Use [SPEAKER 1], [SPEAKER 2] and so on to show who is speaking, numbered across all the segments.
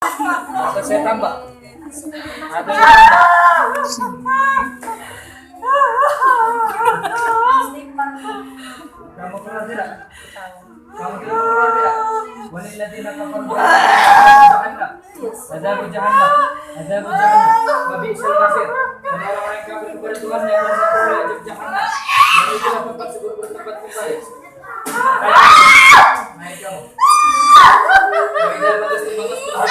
[SPEAKER 1] Atau saya tambah? Atau saya tambah? Kamu keluar tidak? Kamu keluar tidak? Walilladzina kafaru jahannam. Azab jahannam. Azab jahannam. Wabi'sal masir. Dan orang-orang yang kafir kepada Tuhannya akan masuk ke azab jahannam. Dan itulah tempat seburuk-buruk tempat kembali. Naik kamu. Wa'idha batas terbatas Tuhan.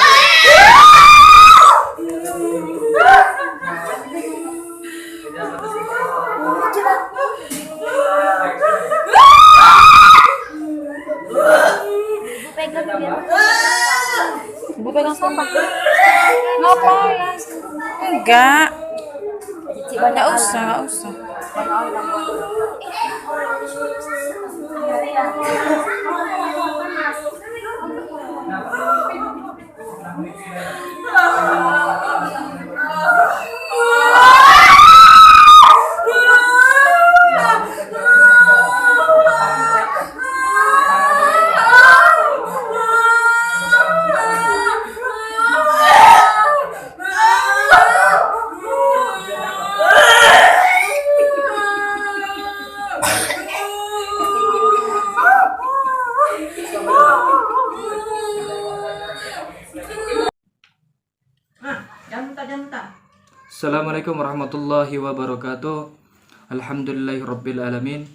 [SPEAKER 2] Ibu pegang sampah. Ngapain? Enggak. Enggak usah.
[SPEAKER 1] Assalamualaikum warahmatullahi wabarakatuh. Alhamdulillahirabbil alamin.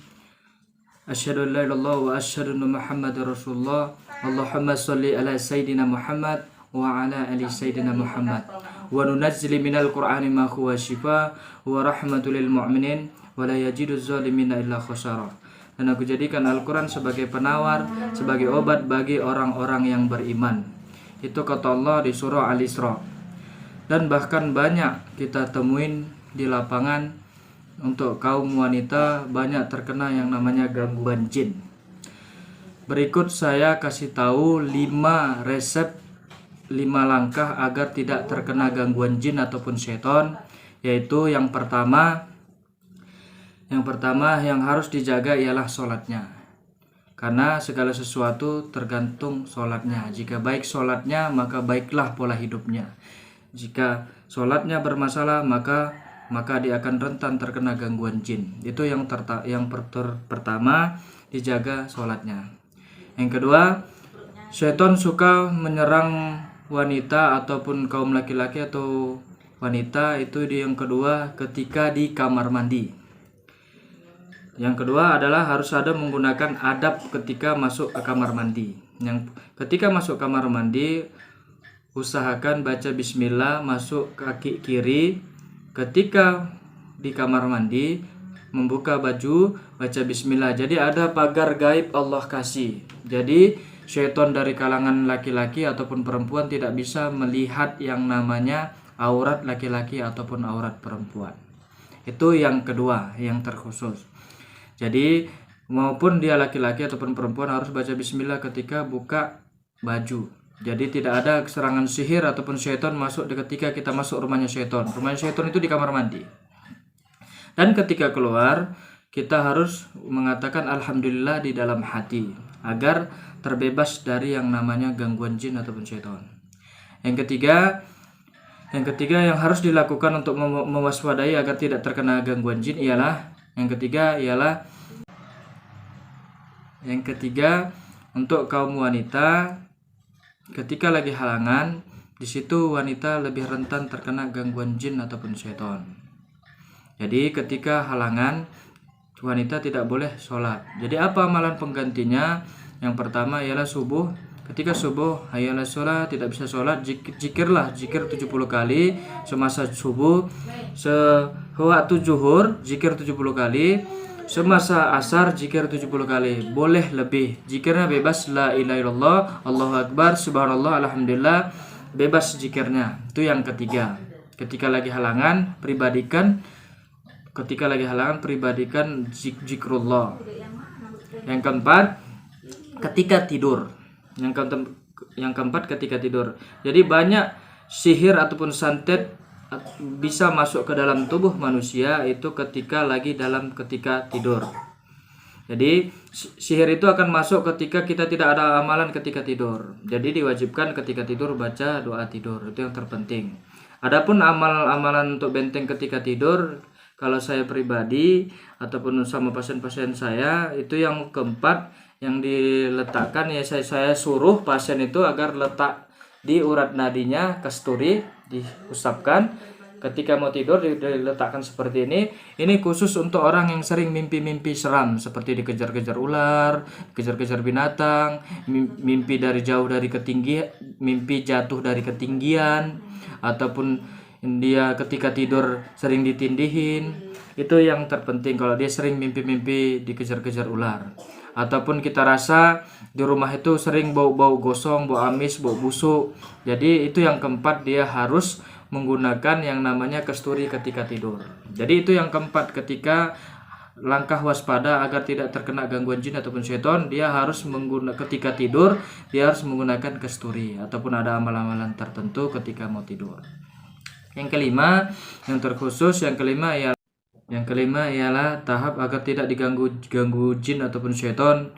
[SPEAKER 1] Asyhadu an la ilaha illallah wa asyhadu anna Muhammadar Rasulullah. Allahumma shalli ala sayidina Muhammad wa ala ali sayidina Muhammad. Wa nunazzilu minal Qur'ani ma huwa shifaa wa rahmatul lil mu'minin wa la yajidu zalimina illa khasara. Dan aku jadikan Al-Qur'an sebagai penawar, sebagai obat bagi orang-orang yang beriman. Itu kata Allah di surah Al-Isra. Dan bahkan banyak kita temuin di lapangan untuk kaum wanita banyak terkena yang namanya gangguan jin. Berikut saya kasih tahu 5 resep, 5 langkah agar tidak terkena gangguan jin ataupun seton. Yaitu yang pertama yang harus dijaga ialah sholatnya. Karena segala sesuatu tergantung sholatnya. Jika baik sholatnya maka baiklah pola hidupnya. Jika sholatnya bermasalah maka dia akan rentan terkena gangguan jin. Itu yang pertama, dijaga sholatnya. Yang kedua, setan suka menyerang wanita ataupun kaum laki-laki atau wanita. Itu yang kedua, ketika di kamar mandi. Yang kedua adalah harus ada menggunakan adab ketika masuk ke kamar mandi. Ketika masuk kamar mandi, usahakan baca bismillah, masuk kaki kiri. Ketika di kamar mandi, membuka baju, baca bismillah. Jadi ada pagar gaib Allah kasih. Jadi syaitan dari kalangan laki-laki ataupun perempuan tidak bisa melihat yang namanya aurat laki-laki ataupun aurat perempuan. Itu yang kedua, yang terkhusus. Jadi maupun dia laki-laki ataupun perempuan harus baca bismillah ketika buka baju. Jadi tidak ada serangan sihir ataupun syaitan masuk ketika kita masuk rumahnya syaitan. Rumahnya syaitan itu di kamar mandi. Dan ketika keluar, kita harus mengatakan alhamdulillah di dalam hati agar terbebas dari yang namanya gangguan jin ataupun syaitan. Yang ketiga yang harus dilakukan untuk mewaspadai agar tidak terkena gangguan jin ialah yang ketiga untuk kaum wanita. Ketika lagi halangan, di situ wanita lebih rentan terkena gangguan jin ataupun syaitan. Jadi ketika halangan, wanita tidak boleh sholat. Jadi apa amalan penggantinya? Yang pertama ialah subuh. Ketika subuh, hayya 'alas sholat, tidak bisa sholat, zikir 70 kali semasa subuh. Sewaktu zuhur, zikir 70 kali. Semasa asar zikir 70 kali. Boleh lebih. Zikirnya bebas, la ilaha illallah, Allahu akbar, subhanallah, alhamdulillah. Bebas zikirnya. Itu yang ketiga. Ketika lagi halangan, pribadikan zikrullah. Yang keempat, ketika tidur. Yang keempat ketika tidur. Jadi banyak sihir ataupun santet bisa masuk ke dalam tubuh manusia itu ketika tidur. Jadi sihir itu akan masuk ketika kita tidak ada amalan ketika tidur. Jadi diwajibkan ketika tidur baca doa tidur, itu yang terpenting. Adapun amal-amalan untuk benteng ketika tidur, kalau saya pribadi ataupun sama pasien-pasien saya, itu yang keempat yang diletakkan ya, saya suruh pasien itu agar letak di urat nadinya kasturi, diusapkan. Ketika mau tidur diletakkan seperti ini. Ini khusus untuk orang yang sering mimpi-mimpi seram, seperti dikejar-kejar ular, kejar-kejar binatang, mimpi dari jauh dari ketinggian, mimpi jatuh dari ketinggian, ataupun dia ketika tidur sering ditindihin. Itu yang terpenting kalau dia sering mimpi-mimpi dikejar-kejar ular. Ataupun kita rasa di rumah itu sering bau-bau gosong, bau amis, bau busuk. Jadi itu yang keempat, dia harus menggunakan yang namanya kasturi ketika tidur. Jadi itu yang keempat, ketika langkah waspada agar tidak terkena gangguan jin ataupun syaitan, dia harus menggunakan ketika tidur, dia harus menggunakan kasturi ataupun ada amalan-amalan tertentu ketika mau tidur. Yang kelima, yang terkhusus, yang kelima ialah tahap agar tidak diganggu jin ataupun syaitan.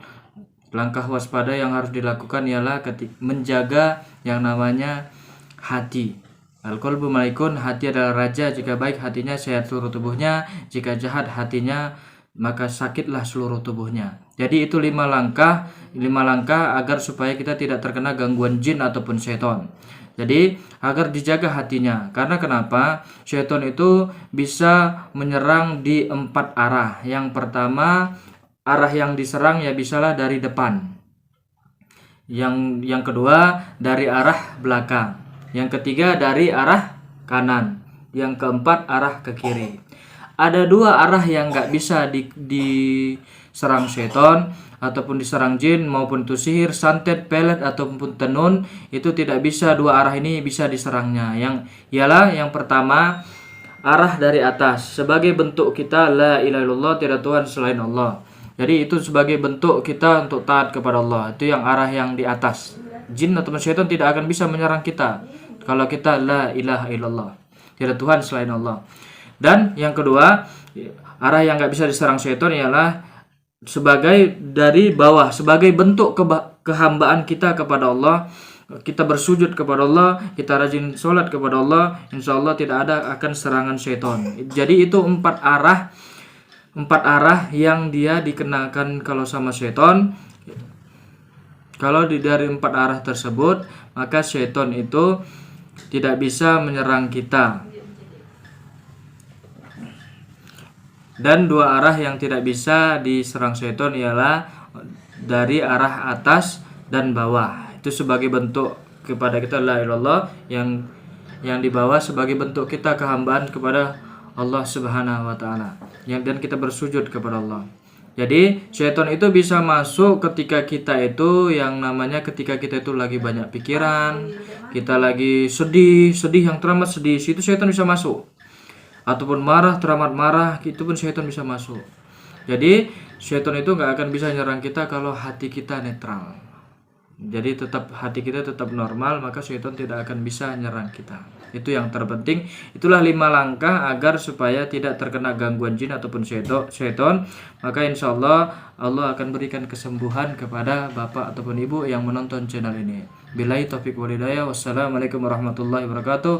[SPEAKER 1] Langkah waspada yang harus dilakukan ialah menjaga yang namanya hati. Al-qalbu malikun, hati adalah raja. Jika baik hatinya, sehat seluruh tubuhnya. Jika jahat hatinya, maka sakitlah seluruh tubuhnya. Jadi itu 5 langkah agar supaya kita tidak terkena gangguan jin ataupun syaitan. Jadi agar dijaga hatinya. Karena kenapa? Syaitan itu bisa menyerang di 4 arah. Yang pertama, arah yang diserang ya bisalah dari depan. Yang kedua dari arah belakang. Yang ketiga dari arah kanan. Yang keempat arah ke kiri. Ada 2 arah yang nggak bisa diserang syaitan ataupun diserang jin, maupun itu sihir, santet, pelet ataupun tenun. Itu tidak bisa, 2 arah ini bisa diserangnya. Yang pertama, arah dari atas, sebagai bentuk kita la ilaha illallah, tidak Tuhan selain Allah. Jadi itu sebagai bentuk kita untuk taat kepada Allah. Itu yang arah yang di atas. Jin ataupun syaitan tidak akan bisa menyerang kita kalau kita la ilaha illallah, tidak Tuhan selain Allah. Dan yang kedua, arah yang nggak bisa diserang syaitan ialah sebagai dari bawah, sebagai bentuk kehambaan kita kepada Allah. Kita bersujud kepada Allah, kita rajin sholat kepada Allah, insya Allah tidak ada akan serangan syaitan. Jadi itu 4 arah yang dia dikenakan kalau sama syaitan. Kalau dari 4 arah tersebut, maka syaitan itu tidak bisa menyerang kita. Dan 2 arah yang tidak bisa diserang syaitan ialah dari arah atas dan bawah. Itu sebagai bentuk kepada kita la ilallah, yang di bawah sebagai bentuk kita kehambaan kepada Allah Subhanahu wa taala. Dan kita bersujud kepada Allah. Jadi syaitan itu bisa masuk ketika kita itu yang namanya ketika kita itu lagi banyak pikiran, kita lagi sedih yang teramat sedih, itu syaitan bisa masuk. Ataupun marah, teramat marah, itu pun syaitan bisa masuk. Jadi syaitan itu nggak akan bisa nyerang kita kalau hati kita netral. Jadi hati kita tetap normal, maka syaitan tidak akan bisa nyerang kita. Itu yang terpenting. Itulah 5 langkah agar supaya tidak terkena gangguan jin ataupun syaitan. Maka insya Allah akan berikan kesembuhan kepada bapak ataupun ibu yang menonton channel ini. Billahi taufiq wal hidayah. Wassalamualaikum warahmatullahi wabarakatuh.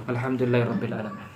[SPEAKER 1] Alhamdulillahirabbil alamin.